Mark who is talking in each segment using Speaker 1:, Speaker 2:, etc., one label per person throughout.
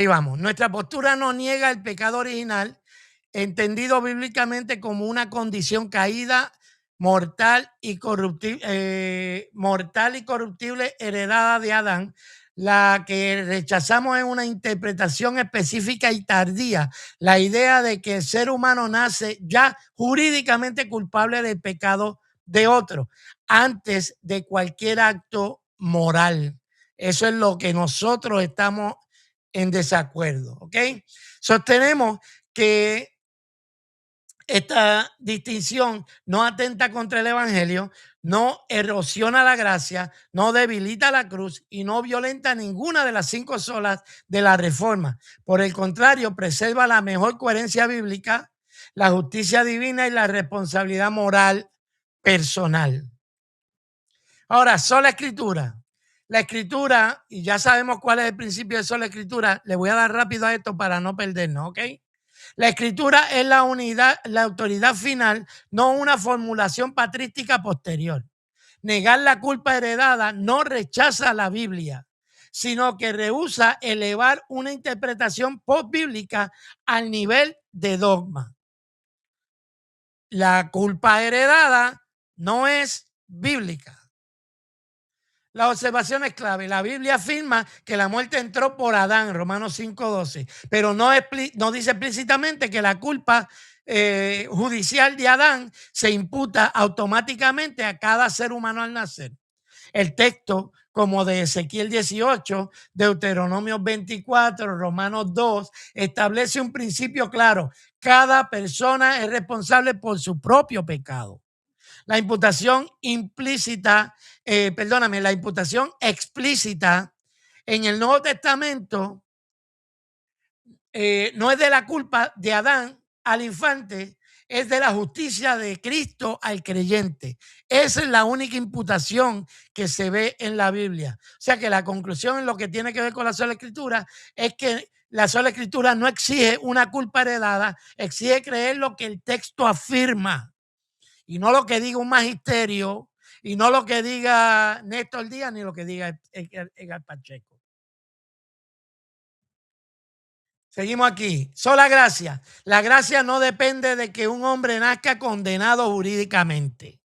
Speaker 1: Ahí vamos. Nuestra postura no niega el pecado original, entendido bíblicamente como una condición caída, mortal y corruptible heredada de Adán. La que rechazamos es una interpretación específica y tardía, la idea de que el ser humano nace ya jurídicamente culpable del pecado de otro, antes de cualquier acto moral. Eso es lo que nosotros estamos en desacuerdo, ¿ok? Sostenemos que esta distinción no atenta contra el evangelio, no erosiona la gracia, no debilita la cruz y no violenta ninguna de las 5 solas de la reforma. Por el contrario, preserva la mejor coherencia bíblica, la justicia divina y la responsabilidad moral personal. Ahora, sola escritura. La escritura, y ya sabemos cuál es el principio de sola escritura, le voy a dar rápido a esto para no perdernos, ¿ok? La escritura es la unidad, la autoridad final, no una formulación patrística posterior. Negar la culpa heredada no rechaza la Biblia, sino que rehúsa elevar una interpretación postbíblica al nivel de dogma. La culpa heredada no es bíblica. La observación es clave. La Biblia afirma que la muerte entró por Adán, Romanos 5:12, pero no dice explícitamente que la culpa judicial de Adán se imputa automáticamente a cada ser humano al nacer. El texto, como de Ezequiel 18, Deuteronomio 24, Romanos 2, establece un principio claro. Cada persona es responsable por su propio pecado. La imputación la imputación explícita en el Nuevo Testamento no es de la culpa de Adán al infante, es de la justicia de Cristo al creyente. Esa es la única imputación que se ve en la Biblia. O sea que la conclusión en lo que tiene que ver con la sola escritura es que la sola escritura no exige una culpa heredada, exige creer lo que el texto afirma. Y no lo que diga un magisterio, y no lo que diga Néstor Díaz, ni lo que diga Edgar Pacheco. Seguimos aquí. Sola gracia. La gracia no depende de que un hombre nazca condenado jurídicamente.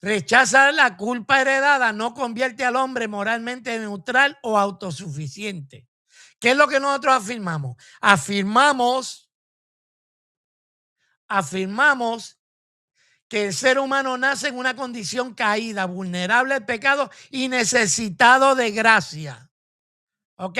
Speaker 1: Rechazar la culpa heredada no convierte al hombre moralmente neutral o autosuficiente. ¿Qué es lo que nosotros afirmamos? Afirmamos que el ser humano nace en una condición caída, vulnerable al pecado y necesitado de gracia. ¿Ok?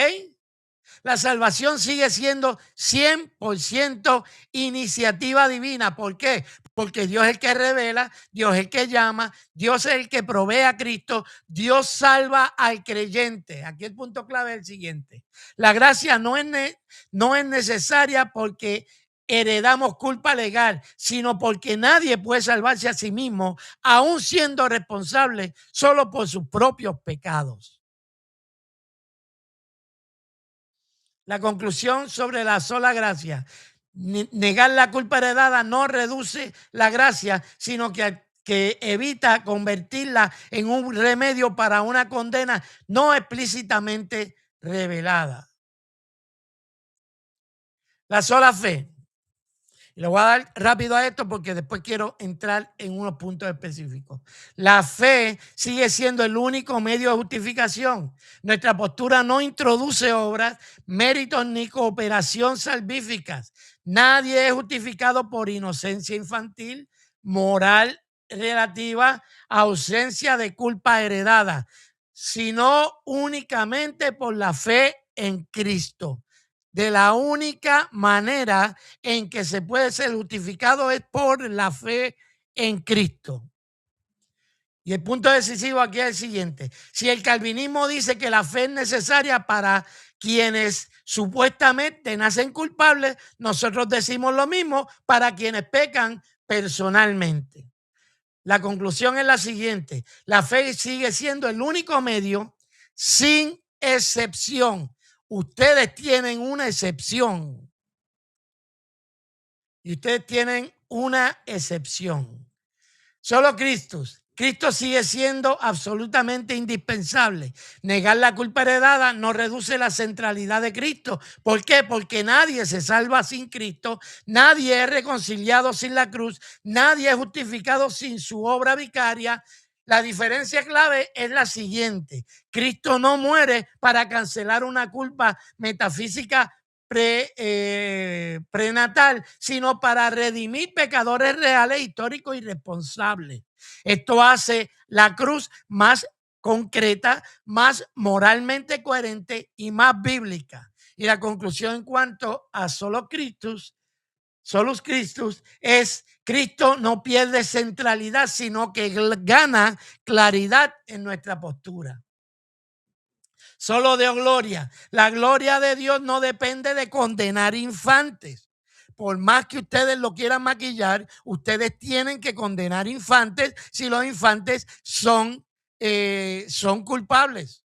Speaker 1: La salvación sigue siendo 100% iniciativa divina. ¿Por qué? Porque Dios es el que revela, Dios es el que llama, Dios es el que provee a Cristo, Dios salva al creyente. Aquí el punto clave es el siguiente. La gracia no es necesaria porque heredamos culpa legal, sino porque nadie puede salvarse a sí mismo, aún siendo responsable solo por sus propios pecados. La conclusión sobre la sola gracia. Negar la culpa heredada no reduce la gracia, sino que evita convertirla en un remedio para una condena no explícitamente revelada. La sola fe. Le voy a dar rápido a esto porque después quiero entrar en unos puntos específicos. La fe sigue siendo el único medio de justificación. Nuestra postura no introduce obras, méritos ni cooperación salvíficas. Nadie es justificado por inocencia infantil, moral relativa, ausencia de culpa heredada, sino únicamente por la fe en Cristo. De la única manera en que se puede ser justificado es por la fe en Cristo. Y el punto decisivo aquí es el siguiente. Si el calvinismo dice que la fe es necesaria para quienes supuestamente nacen culpables, nosotros decimos lo mismo para quienes pecan personalmente. La conclusión es la siguiente. La fe sigue siendo el único medio sin excepción. Ustedes tienen una excepción. Y ustedes tienen una excepción. Solo Cristo Cristo sigue siendo absolutamente indispensable. Negar la culpa heredada no reduce la centralidad de Cristo. ¿Por qué? Porque nadie se salva sin Cristo, nadie es reconciliado sin la cruz, nadie es justificado sin su obra vicaria. La diferencia clave es la siguiente: Cristo no muere para cancelar una culpa metafísica prenatal, sino para redimir pecadores reales, históricos y responsables. Esto hace la cruz más concreta, más moralmente coherente y más bíblica. Y la conclusión en cuanto a Solus Christus es: Cristo no pierde centralidad, sino que gana claridad en nuestra postura. Solo Dios gloria. La gloria de Dios no depende de condenar infantes. Por más que ustedes lo quieran maquillar, ustedes tienen que condenar infantes si los infantes son culpables.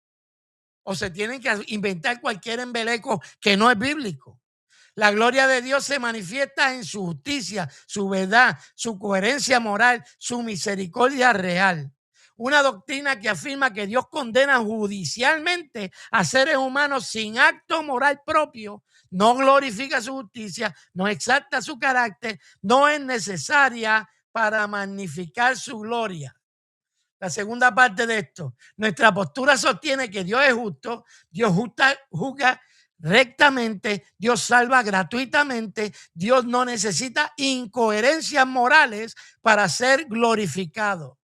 Speaker 1: O se tienen que inventar cualquier embeleco que no es bíblico. La gloria de Dios se manifiesta en su justicia, su verdad, su coherencia moral, su misericordia real. Una doctrina que afirma que Dios condena judicialmente a seres humanos sin acto moral propio, no glorifica su justicia, no exalta su carácter, no es necesaria para magnificar su gloria. La segunda parte de esto: nuestra postura sostiene que Dios es justo, Dios juzga rectamente, Dios salva gratuitamente, Dios no necesita incoherencias morales para ser glorificado.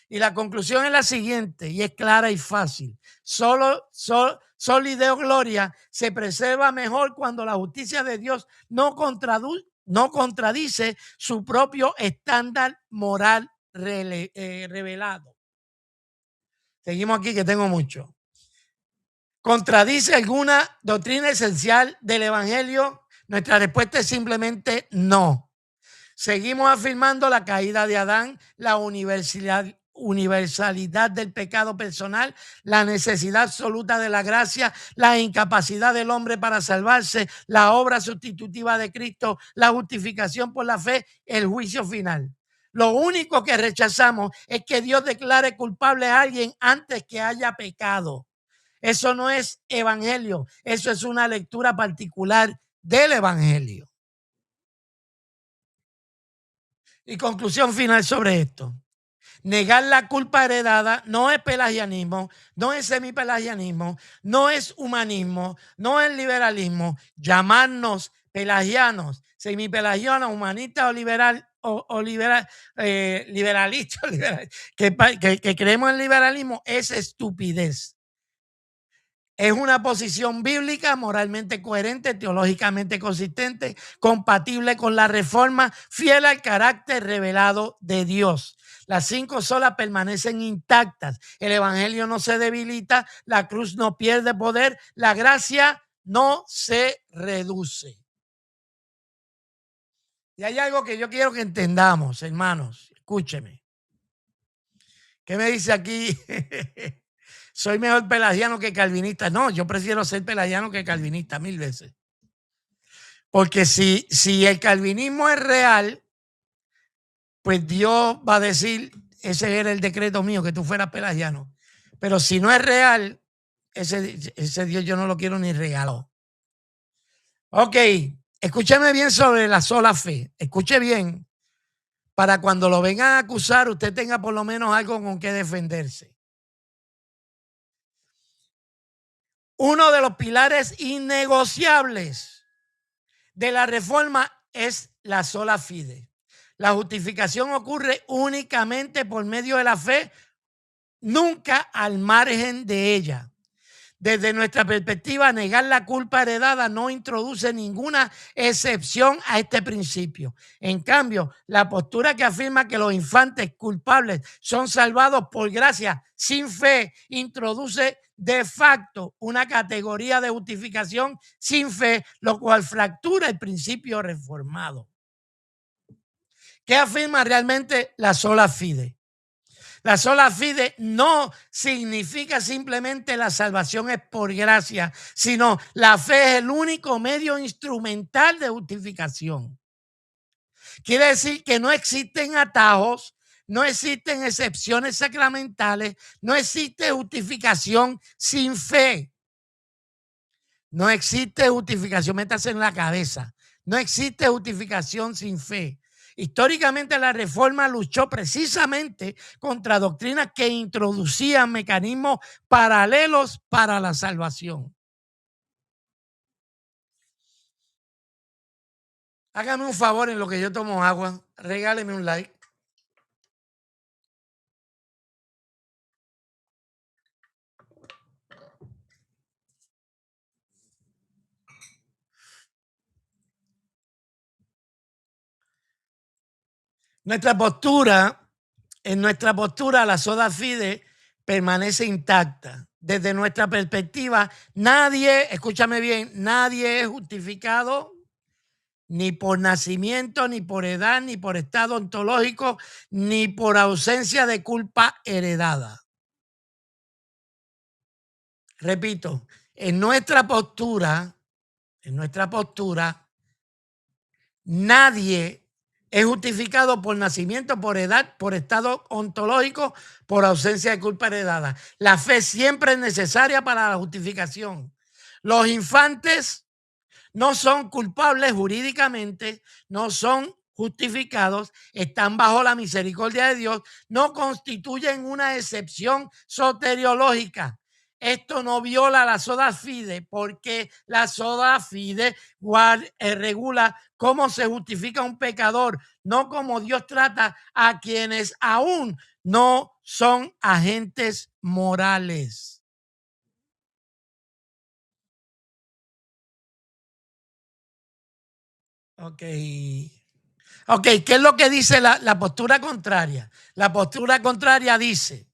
Speaker 1: Y la conclusión es la siguiente, y es clara y fácil: solo Deo gloria se preserva mejor cuando la justicia de Dios no contradice su propio estándar moral revelado. Seguimos aquí, que tengo mucho. ¿Contradice alguna doctrina esencial del Evangelio? Nuestra respuesta es simplemente no. Seguimos afirmando la caída de Adán, la universalidad del pecado personal, la necesidad absoluta de la gracia, la incapacidad del hombre para salvarse, la obra sustitutiva de Cristo, la justificación por la fe, el juicio final. Lo único que rechazamos es que Dios declare culpable a alguien antes que haya pecado. Eso no es evangelio, eso es una lectura particular del evangelio. Y conclusión final sobre esto: negar la culpa heredada no es pelagianismo, no es semipelagianismo, no es humanismo, no es liberalismo. Llamarnos pelagianos, semipelagianos, humanistas liberalistas, que creemos en liberalismo, es estupidez. Es una posición bíblica, moralmente coherente, teológicamente consistente, compatible con la reforma, fiel al carácter revelado de Dios. Las 5 solas permanecen intactas. El evangelio no se debilita, la cruz no pierde poder, la gracia no se reduce. Y hay algo que yo quiero que entendamos, hermanos. Escúcheme. ¿Qué me dice aquí? Soy mejor pelagiano que calvinista. No, yo prefiero ser pelagiano que calvinista 1000 veces. Porque si el calvinismo es real, pues Dios va a decir: ese era el decreto mío, que tú fueras pelagiano. Pero si no es real, ese Dios yo no lo quiero ni regalado. Ok, escúcheme bien sobre la sola fe. Escuche bien, para cuando lo vengan a acusar, usted tenga por lo menos algo con que defenderse. Uno de los pilares innegociables de la reforma es la sola fide. La justificación ocurre únicamente por medio de la fe, nunca al margen de ella. Desde nuestra perspectiva, negar la culpa heredada no introduce ninguna excepción a este principio. En cambio, la postura que afirma que los infantes culpables son salvados por gracia sin fe introduce de facto una categoría de justificación sin fe, lo cual fractura el principio reformado. ¿Qué afirma realmente la sola fide? La sola fide no significa simplemente la salvación es por gracia, sino la fe es el único medio instrumental de justificación. Quiere decir que no existen atajos, No existen excepciones sacramentales, no existe justificación sin fe. No existe justificación, métase en la cabeza. No existe justificación sin fe. Históricamente la Reforma luchó precisamente contra doctrinas que introducían mecanismos paralelos para la salvación. Hágame un favor en lo que yo tomo agua, regáleme un like. En nuestra postura, la sola fide permanece intacta. Desde nuestra perspectiva, nadie, escúchame bien, nadie es justificado ni por nacimiento, ni por edad, ni por estado ontológico, ni por ausencia de culpa heredada. Repito, en nuestra postura, nadie es justificado por nacimiento, por edad, por estado ontológico, por ausencia de culpa heredada. La fe siempre es necesaria para la justificación. Los infantes no son culpables jurídicamente, no son justificados, están bajo la misericordia de Dios, no constituyen una excepción soteriológica. Esto no viola la sola fide, porque la sola fide regula cómo se justifica un pecador, no como Dios trata a quienes aún no son agentes morales. Ok. Ok, ¿qué es lo que dice la postura contraria? La postura contraria dice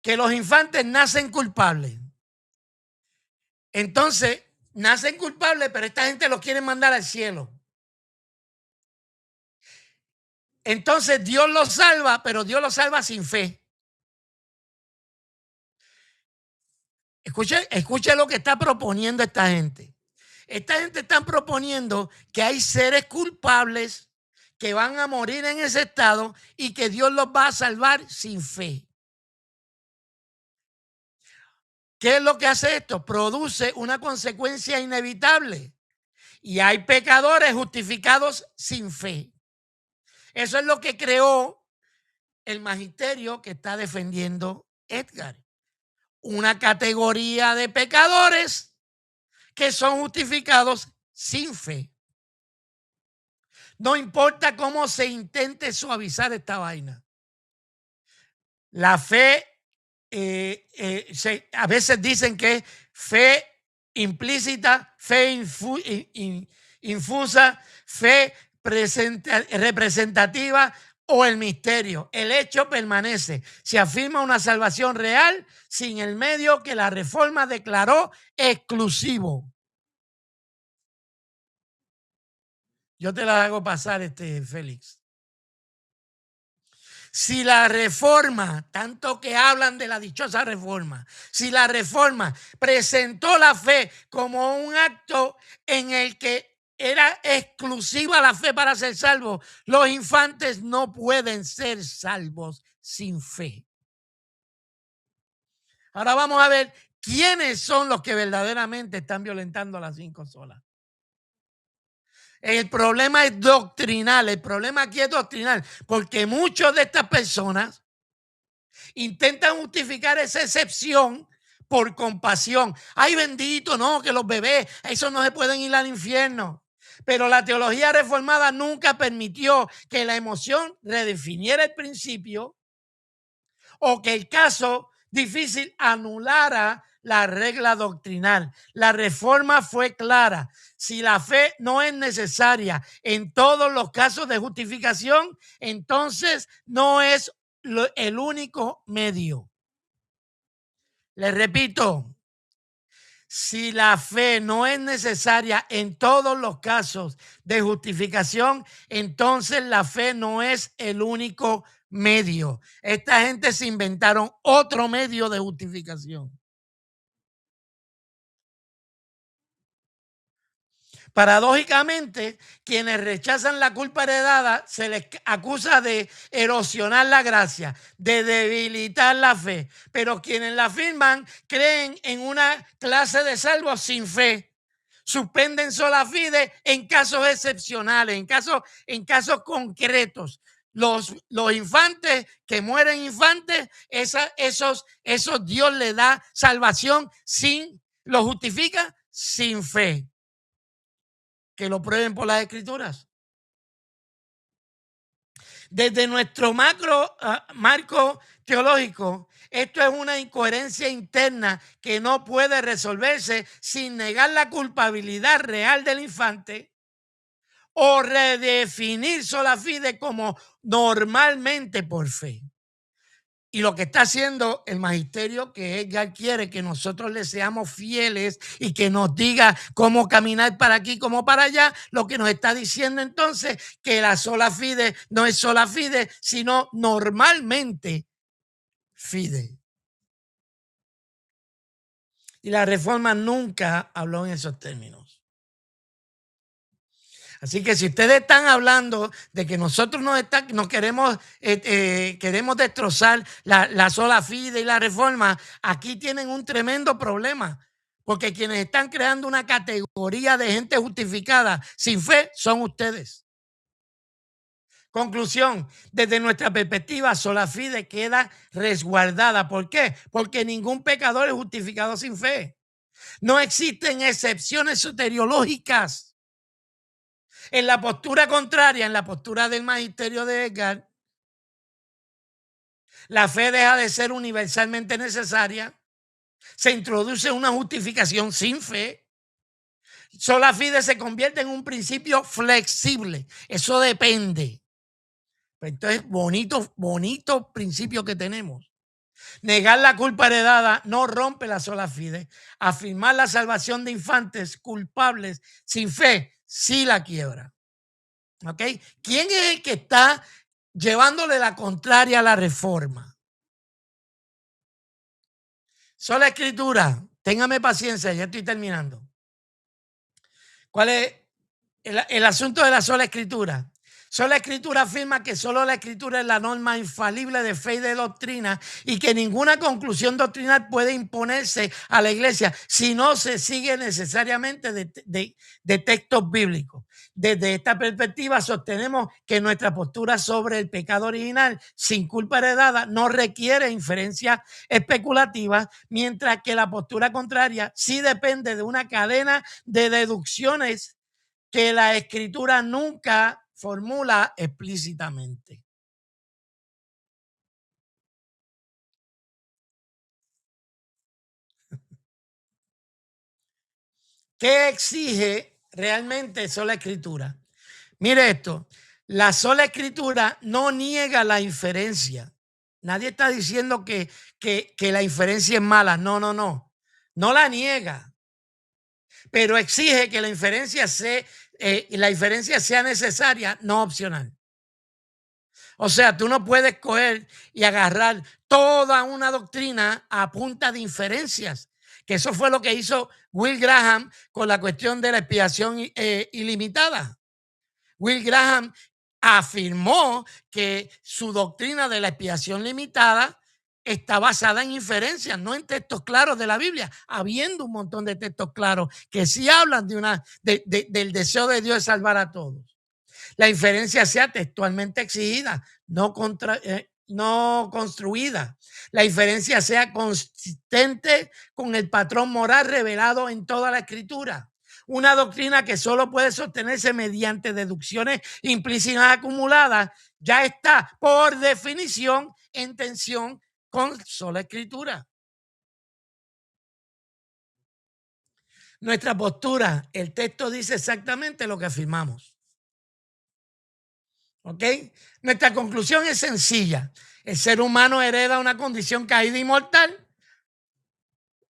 Speaker 1: que los infantes nacen culpables. Entonces, nacen culpables, pero esta gente los quiere mandar al cielo. Entonces, Dios los salva, pero Dios los salva sin fe. Escuche lo que está proponiendo esta gente. Esta gente está proponiendo que hay seres culpables que van a morir en ese estado y que Dios los va a salvar sin fe. ¿Qué es lo que hace esto? Produce una consecuencia inevitable. Y hay pecadores justificados sin fe. Eso es lo que creó el magisterio que está defendiendo Edgar. Una categoría de pecadores que son justificados sin fe. No importa cómo se intente suavizar esta vaina. La fe, a veces dicen que es fe implícita, fe infusa, fe representativa o el misterio. El hecho permanece. Se afirma una salvación real sin el medio que la Reforma declaró exclusivo. Yo te la hago pasar, Félix. Si la Reforma, tanto que hablan de la dichosa Reforma, si la Reforma presentó la fe como un acto en el que era exclusiva la fe para ser salvos, los infantes no pueden ser salvos sin fe. Ahora vamos a ver quiénes son los que verdaderamente están violentando las 5 solas. El problema es doctrinal, el problema aquí es doctrinal, porque muchas de estas personas intentan justificar esa excepción por compasión. Ay, bendito, no, que los bebés, esos no se pueden ir al infierno. Pero la teología reformada nunca permitió que la emoción redefiniera el principio o que el caso difícil anulara la regla doctrinal. La Reforma fue clara. Si la fe no es necesaria en todos los casos de justificación, entonces no es el único medio. Les repito, si la fe no es necesaria en todos los casos de justificación, entonces la fe no es el único medio. Esta gente se inventaron otro medio de justificación. Paradójicamente, quienes rechazan la culpa heredada se les acusa de erosionar la gracia, de debilitar la fe, pero quienes la afirman creen en una clase de salvos sin fe. Suspenden sola fide en casos excepcionales, en casos concretos. Los infantes que mueren infantes, esos Dios le da salvación lo justifica sin fe. Que lo prueben por las escrituras. Desde nuestro marco teológico, esto es una incoherencia interna que no puede resolverse sin negar la culpabilidad real del infante o redefinir sola fide como normalmente por fe. Y lo que está haciendo el magisterio que Edgar quiere que nosotros le seamos fieles y que nos diga cómo caminar para aquí, como para allá, lo que nos está diciendo entonces que la sola fide no es sola fide, sino normalmente fide. Y la Reforma nunca habló en esos términos. Así que si ustedes están hablando de que nosotros nos queremos destrozar la sola fide y la Reforma, aquí tienen un tremendo problema, porque quienes están creando una categoría de gente justificada sin fe son ustedes. Conclusión, desde nuestra perspectiva, sola fide queda resguardada. ¿Por qué? Porque ningún pecador es justificado sin fe. No existen excepciones soteriológicas. En la postura contraria, en la postura del magisterio de Edgar, la fe deja de ser universalmente necesaria, se introduce una justificación sin fe, sola fide se convierte en un principio flexible, eso depende. Entonces, bonito principio que tenemos. Negar la culpa heredada no rompe la sola fide. Afirmar la salvación de infantes culpables sin fe sí la quiebra. ¿Ok? ¿Quién es el que está llevándole la contraria a la Reforma? Sola Escritura. Téngame paciencia, ya estoy terminando. ¿Cuál es el asunto de la sola Escritura? Sola Escritura afirma que solo la Escritura es la norma infalible de fe y de doctrina y que ninguna conclusión doctrinal puede imponerse a la iglesia si no se sigue necesariamente de textos bíblicos. Desde esta perspectiva sostenemos que nuestra postura sobre el pecado original sin culpa heredada no requiere inferencias especulativas, mientras que la postura contraria sí depende de una cadena de deducciones que la Escritura nunca formula explícitamente. ¿Qué exige realmente sola Escritura? Mire esto, la sola Escritura no niega la inferencia. Nadie está diciendo que la inferencia es mala. No, no, no. No la niega. Pero exige que la inferencia sea necesaria, no opcional. O sea, tú no puedes coger y agarrar toda una doctrina a punta de inferencias, que eso fue lo que hizo Will Graham con la cuestión de la expiación ilimitada. Will Graham afirmó que su doctrina de la expiación limitada está basada en inferencias, no en textos claros de la Biblia, habiendo un montón de textos claros que sí hablan del deseo de Dios de salvar a todos. La inferencia sea textualmente exigida, no construida. La inferencia sea consistente con el patrón moral revelado en toda la Escritura. Una doctrina que solo puede sostenerse mediante deducciones implícitas acumuladas ya está, por definición, en tensión con sola Escritura. Nuestra postura, el texto dice exactamente lo que afirmamos. ¿Ok? Nuestra conclusión es sencilla. El ser humano hereda una condición caída y mortal,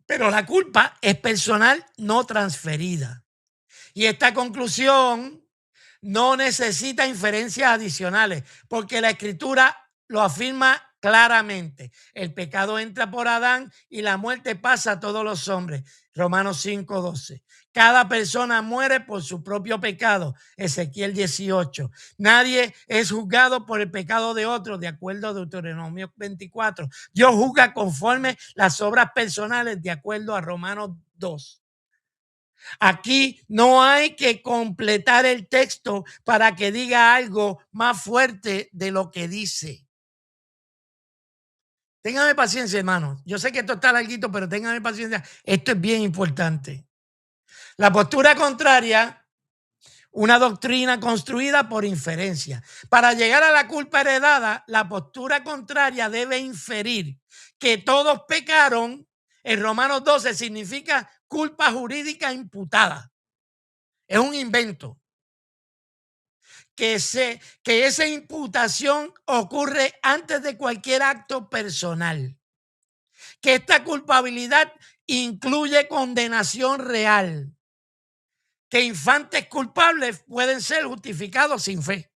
Speaker 1: pero la culpa es personal, no transferida. Y esta conclusión no necesita inferencias adicionales, porque la Escritura lo afirma claramente. El pecado entra por Adán y la muerte pasa a todos los hombres. Romanos 5:12. Cada persona muere por su propio pecado. Ezequiel 18. Nadie es juzgado por el pecado de otro, de acuerdo a Deuteronomio 24. Dios juzga conforme las obras personales, de acuerdo a Romanos 2. Aquí no hay que completar el texto para que diga algo más fuerte de lo que dice. Téngame paciencia, hermanos. Yo sé que esto está larguito, pero téngame paciencia. Esto es bien importante. La postura contraria, una doctrina construida por inferencia. Para llegar a la culpa heredada, la postura contraria debe inferir que todos pecaron. En Romanos 12 significa culpa jurídica imputada. Es un invento. Que esa imputación ocurre antes de cualquier acto personal. Que esta culpabilidad incluye condenación real. Que infantes culpables pueden ser justificados sin fe.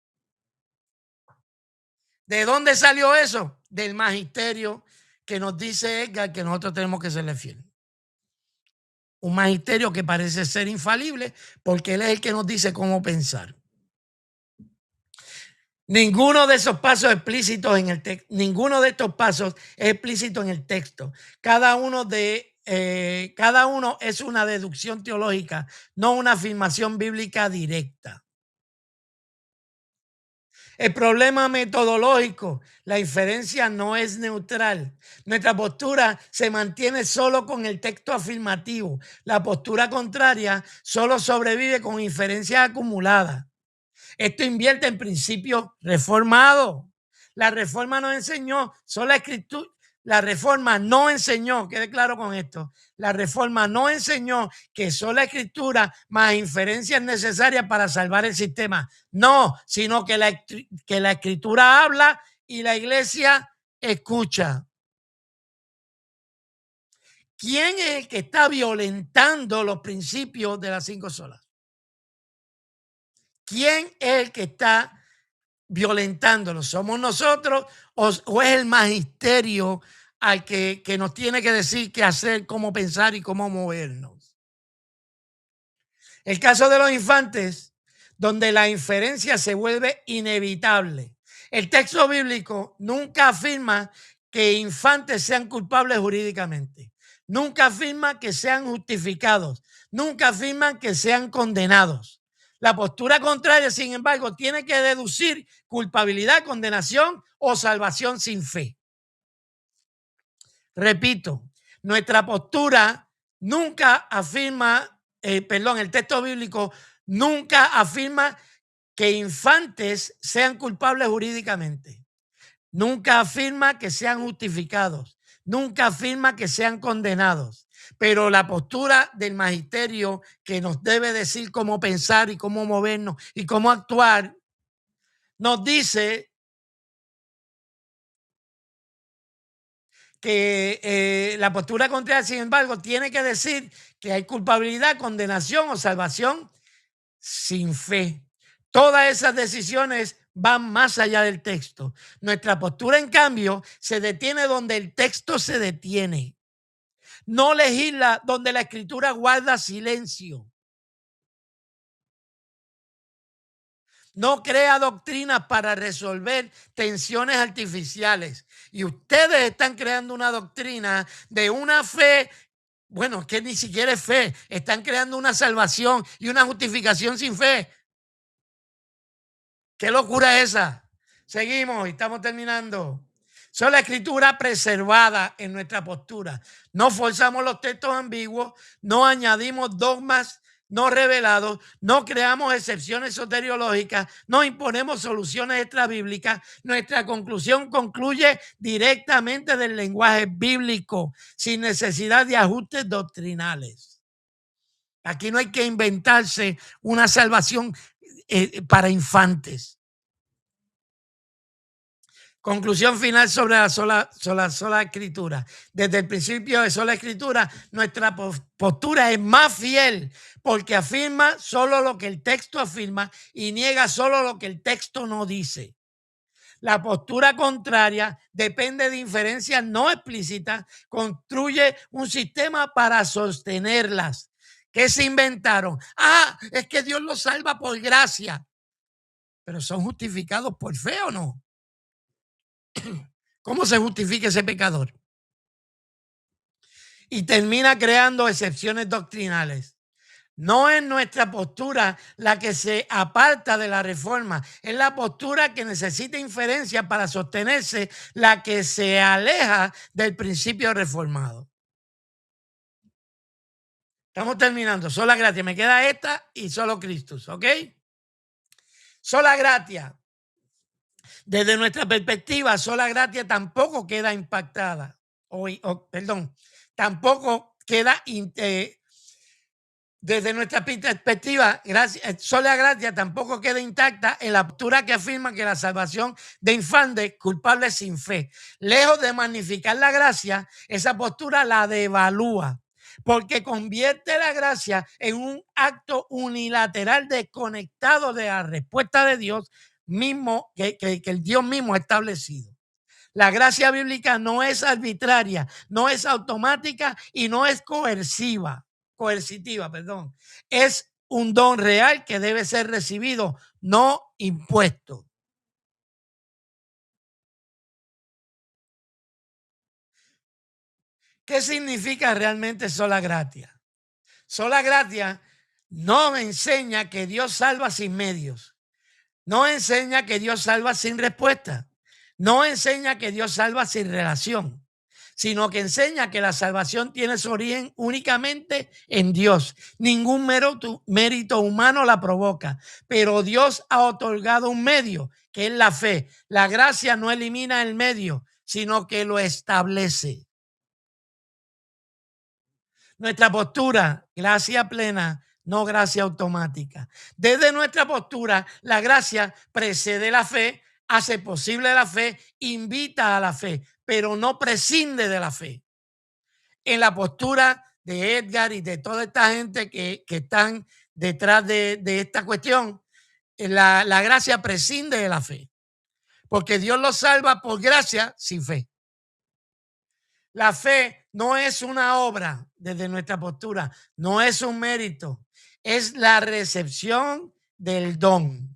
Speaker 1: ¿De dónde salió eso? Del magisterio que nos dice Edgar que nosotros tenemos que serle fieles. Un magisterio que parece ser infalible porque él es el que nos dice cómo pensar. Ninguno de esos pasos explícitos en el texto, ninguno de estos pasos es explícito en el texto. Cada uno es una deducción teológica, no una afirmación bíblica directa. El problema metodológico, la inferencia no es neutral. Nuestra postura se mantiene solo con el texto afirmativo. La postura contraria solo sobrevive con inferencias acumuladas. Esto invierte en principios reformados. La reforma nos enseñó, solo la escritura. La reforma no enseñó, quede claro con esto, la reforma no enseñó que solo la escritura más inferencias necesarias para salvar el sistema. No, sino que la escritura habla y la iglesia escucha. ¿Quién es el que está violentando los principios de las 5 solas? ¿Quién es el que está violentándolo? ¿Somos nosotros o es el magisterio al que nos tiene que decir qué hacer, cómo pensar y cómo movernos? El caso de los infantes, donde la inferencia se vuelve inevitable. El texto bíblico nunca afirma que infantes sean culpables jurídicamente. Nunca afirma que sean justificados. Nunca afirma que sean condenados. La postura contraria, sin embargo, tiene que deducir culpabilidad, condenación o salvación sin fe. Repito, nuestra postura nunca afirma, el texto bíblico nunca afirma que infantes sean culpables jurídicamente. Nunca afirma que sean justificados. Nunca afirma que sean condenados. Pero la postura del magisterio que nos debe decir cómo pensar y cómo movernos y cómo actuar, nos dice que la postura contraria, sin embargo, tiene que decir que hay culpabilidad, condenación o salvación sin fe. Todas esas decisiones van más allá del texto. Nuestra postura, en cambio, se detiene donde el texto se detiene. No legisla donde la escritura guarda silencio. No crea doctrinas para resolver tensiones artificiales. Y ustedes están creando una doctrina de una fe, bueno, que ni siquiera es fe. Están creando una salvación y una justificación sin fe. ¿Qué locura es esa? Seguimos y estamos terminando. Son la escritura preservada en nuestra postura. No forzamos los textos ambiguos, no añadimos dogmas no revelados, no creamos excepciones soteriológicas, no imponemos soluciones extrabíblicas. Nuestra conclusión concluye directamente del lenguaje bíblico, sin necesidad de ajustes doctrinales. Aquí no hay que inventarse una salvación para infantes. Conclusión final sobre la sola escritura. Desde el principio de sola escritura, nuestra postura es más fiel porque afirma solo lo que el texto afirma y niega solo lo que el texto no dice. La postura contraria depende de inferencias no explícitas, construye un sistema para sostenerlas. ¿Qué se inventaron? Es que Dios los salva por gracia. Pero ¿son justificados por fe o no? ¿Cómo se justifica ese pecador? Y termina creando excepciones doctrinales. No es nuestra postura la que se aparta de la reforma, es la postura que necesita inferencia para sostenerse, la que se aleja del principio reformado. Estamos terminando. Sola gratia. Me queda esta y solo Cristo, ¿ok? Sola gratia. Desde nuestra perspectiva, sola gratia tampoco queda impactada. Tampoco queda desde nuestra perspectiva, sola gracia tampoco queda intacta en la postura que afirma que la salvación de infantes culpables sin fe. Lejos de magnificar la gracia, esa postura la devalúa, porque convierte la gracia en un acto unilateral desconectado de la respuesta de Dios mismo, que el Dios mismo ha establecido. La gracia bíblica no es arbitraria, no es automática y no es coercitiva, es un don real que debe ser recibido, no impuesto. ¿Qué significa realmente sola gratia? Sola gratia no enseña que Dios salva sin medios, no enseña que Dios salva sin respuesta, no enseña que Dios salva sin relación, sino que enseña que la salvación tiene su origen únicamente en Dios. Ningún mérito humano la provoca, pero Dios ha otorgado un medio, que es la fe. La gracia no elimina el medio, sino que lo establece. Nuestra postura, gracia plena, no gracia automática. Desde nuestra postura, la gracia precede la fe, hace posible la fe, invita a la fe, pero no prescinde de la fe. En la postura de Edgar y de toda esta gente que están detrás de esta cuestión, la gracia prescinde de la fe, porque Dios los salva por gracia sin fe. La fe no es una obra desde nuestra postura, no es un mérito, es la recepción del don.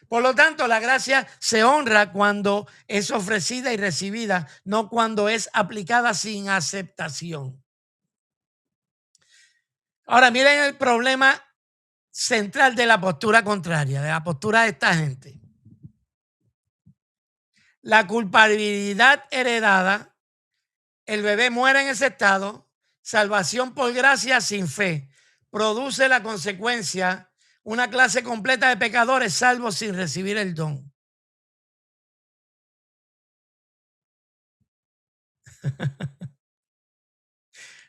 Speaker 1: Por lo tanto, la gracia se honra cuando es ofrecida y recibida, no cuando es aplicada sin aceptación. Ahora, miren el problema central de la postura contraria, de la postura de esta gente. La culpabilidad heredada, el bebé muere en ese estado, salvación por gracia sin fe, produce la consecuencia, una clase completa de pecadores salvos sin recibir el don.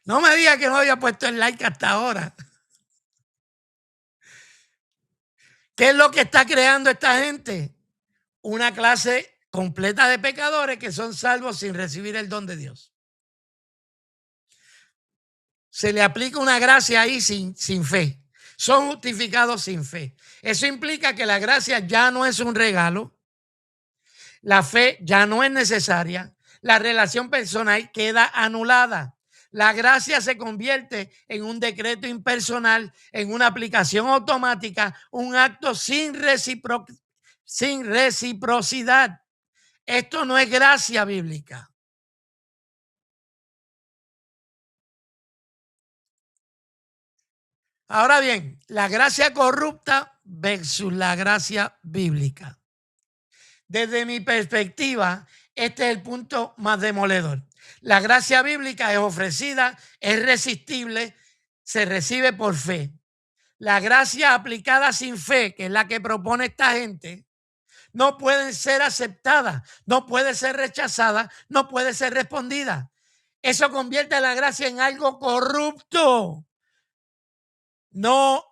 Speaker 1: No me diga que no había puesto el like hasta ahora. ¿Qué es lo que está creando esta gente? Una clase completa de pecadores que son salvos sin recibir el don de Dios. Se le aplica una gracia ahí sin fe. Son justificados sin fe. Eso implica que la gracia ya no es un regalo. La fe ya no es necesaria. La relación personal queda anulada. La gracia se convierte en un decreto impersonal, en una aplicación automática, un acto sin reciprocidad. Esto no es gracia bíblica. Ahora bien, la gracia corrupta versus la gracia bíblica. Desde mi perspectiva, este es el punto más demoledor. La gracia bíblica es ofrecida, es resistible, se recibe por fe. La gracia aplicada sin fe, que es la que propone esta gente, no puede ser aceptada, no puede ser rechazada, no puede ser respondida. Eso convierte a la gracia en algo corrupto. No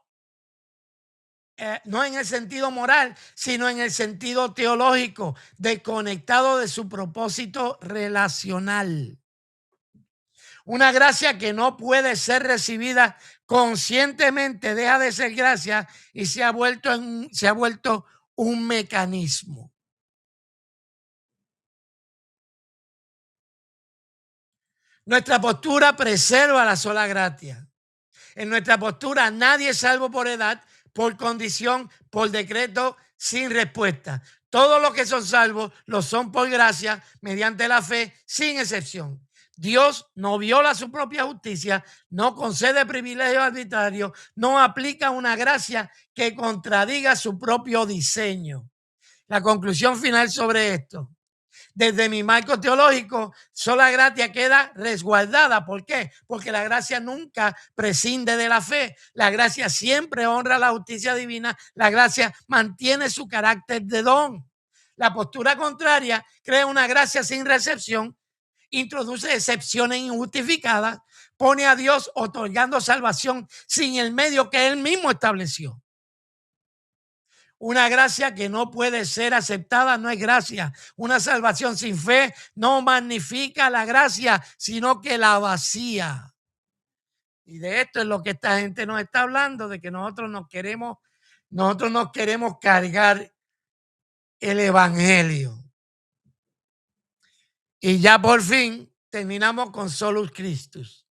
Speaker 1: en el sentido moral, sino en el sentido teológico, desconectado de su propósito relacional. Una gracia que no puede ser recibida conscientemente deja de ser gracia y se ha vuelto un mecanismo. Nuestra postura preserva la sola gracia. En nuestra postura nadie es salvo por edad, por condición, por decreto, sin respuesta. Todos los que son salvos lo son por gracia, mediante la fe, sin excepción. Dios no viola su propia justicia, no concede privilegios arbitrarios, no aplica una gracia que contradiga su propio diseño. La conclusión final sobre esto: desde mi marco teológico, sola gracia queda resguardada. ¿Por qué? Porque la gracia nunca prescinde de la fe. La gracia siempre honra la justicia divina. La gracia mantiene su carácter de don. La postura contraria crea una gracia sin recepción, introduce excepciones injustificadas, pone a Dios otorgando salvación sin el medio que él mismo estableció. Una gracia que no puede ser aceptada no es gracia. Una salvación sin fe no magnifica la gracia, sino que la vacía. Y de esto es lo que esta gente nos está hablando, de que nosotros nos queremos cargar el evangelio. Y ya por fin terminamos con Solus Christus.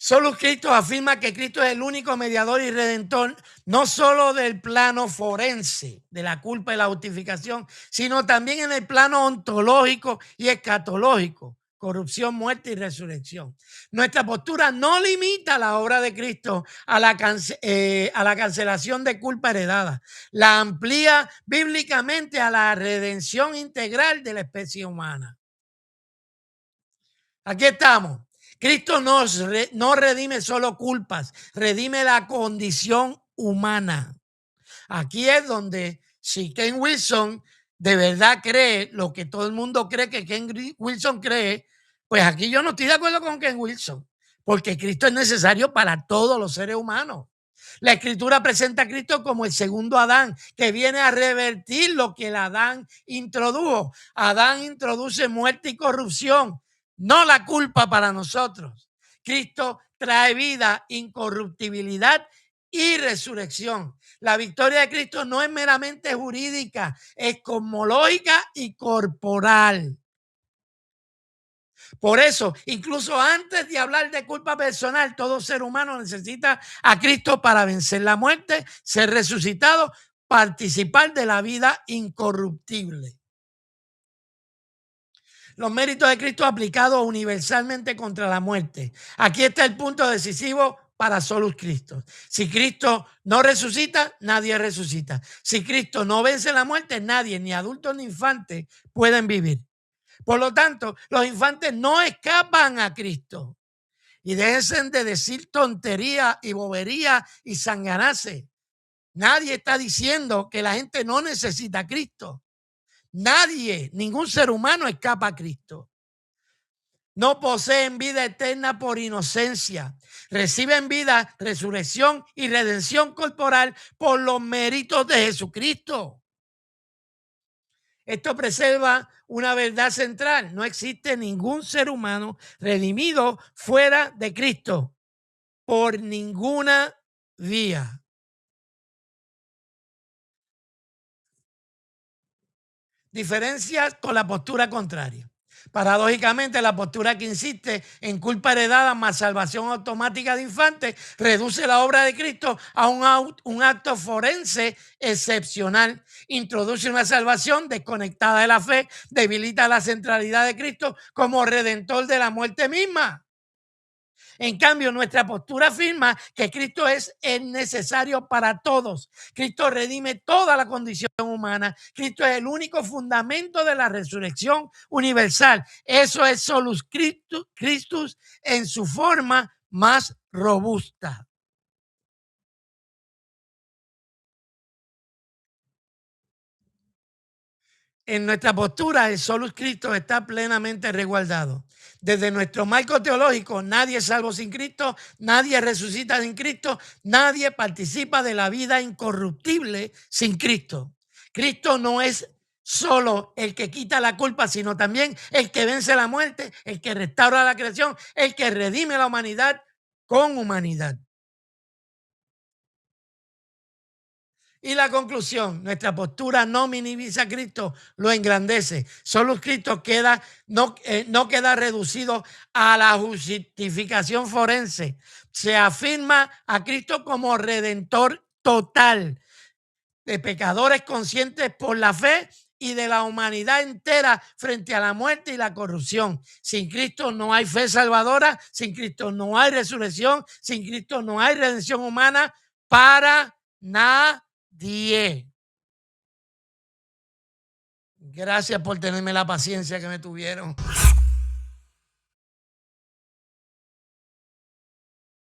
Speaker 1: Solus Christus afirma que Cristo es el único mediador y redentor, no solo del plano forense, de la culpa y la justificación, sino también en el plano ontológico y escatológico, corrupción, muerte y resurrección. Nuestra postura no limita la obra de Cristo a la cancelación de culpa heredada, la amplía bíblicamente a la redención integral de la especie humana. Aquí estamos. Cristo no redime solo culpas, redime la condición humana. Aquí es donde, si Ken Wilson de verdad cree lo que todo el mundo cree que Ken Wilson cree, pues aquí yo no estoy de acuerdo con Ken Wilson, porque Cristo es necesario para todos los seres humanos. La Escritura presenta a Cristo como el segundo Adán, que viene a revertir lo que el Adán introdujo. Adán introduce muerte y corrupción, no la culpa para nosotros. Cristo trae vida, incorruptibilidad y resurrección. La victoria de Cristo no es meramente jurídica, es cosmológica y corporal. Por eso, incluso antes de hablar de culpa personal, todo ser humano necesita a Cristo para vencer la muerte, ser resucitado, participar de la vida incorruptible. Los méritos de Cristo aplicados universalmente contra la muerte. Aquí está el punto decisivo para Solus Christus. Si Cristo no resucita, nadie resucita. Si Cristo no vence la muerte, nadie, ni adultos ni infantes, pueden vivir. Por lo tanto, los infantes no escapan a Cristo. Y dejen de decir tontería y bobería y sanganarse. Nadie está diciendo que la gente no necesita a Cristo. Nadie, ningún ser humano escapa a Cristo. No poseen vida eterna por inocencia. Reciben vida, resurrección y redención corporal por los méritos de Jesucristo. Esto preserva una verdad central. No existe ningún ser humano redimido fuera de Cristo por ninguna vía. Diferencias con la postura contraria. Paradójicamente, la postura que insiste en culpa heredada más salvación automática de infantes reduce la obra de Cristo a un acto forense excepcional. Introduce una salvación desconectada de la fe, debilita la centralidad de Cristo como redentor de la muerte misma. En cambio, nuestra postura afirma que Cristo es el necesario para todos. Cristo redime toda la condición humana. Cristo es el único fundamento de la resurrección universal. Eso es Solus Christus en su forma más robusta. En nuestra postura, el Solus Christus está plenamente resguardado. Desde nuestro marco teológico, nadie es salvo sin Cristo, nadie resucita sin Cristo, nadie participa de la vida incorruptible sin Cristo. Cristo no es solo el que quita la culpa, sino también el que vence la muerte, el que restaura la creación, el que redime la humanidad con humanidad. Y la conclusión, nuestra postura no minimiza a Cristo, lo engrandece. Solo Cristo no queda reducido a la justificación forense. Se afirma a Cristo como redentor total de pecadores conscientes por la fe y de la humanidad entera frente a la muerte y la corrupción. Sin Cristo no hay fe salvadora, sin Cristo no hay resurrección, sin Cristo no hay redención humana para nadie. Gracias por tenerme la paciencia que me tuvieron.